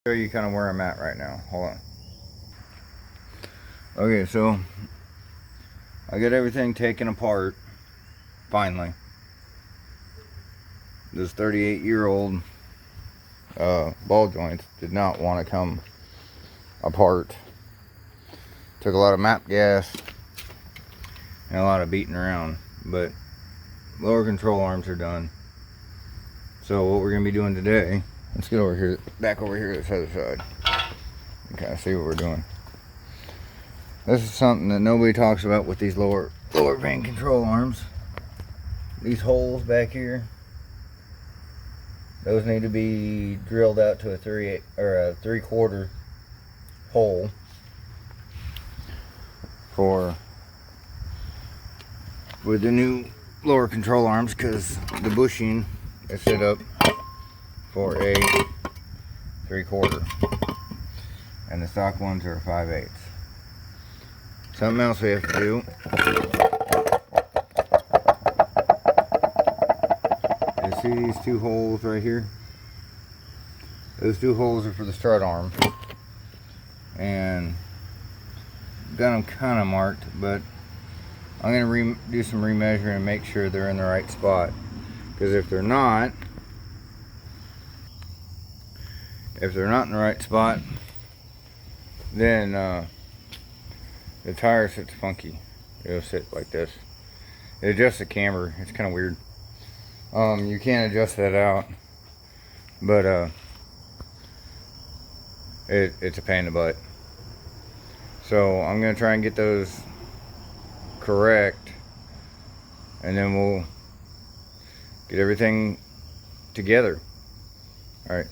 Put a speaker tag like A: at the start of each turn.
A: Show you kind of where I'm at right now. Hold on. Okay, so I got everything taken apart finally. This 38-year-old ball joint did not want to come apart. Took a lot of map gas and a lot of beating around, but lower control arms are done. So what we're going to be doing today, let's get over here, back over here to this other side and kind of see what we're doing. This is something that nobody talks about with these lower vane control arms. These holes back here, those need to be drilled out to a 3/8 or a 3/4 hole with the new lower control arms, because the bushing is set up for a 3/4 and the stock ones are 5/8. Something else we have to do is see these two holes right here. Those two holes are for the strut arm, and got them kind of marked, but I'm going to do some remeasuring and make sure they're in the right spot, because if they're not in the right spot, then the tire sits funky. It'll sit like this. It adjusts the camber. It's kind of weird. You can't adjust that out, but it's a pain in the butt. So I'm gonna try and get those correct, and then we'll get everything together. All right.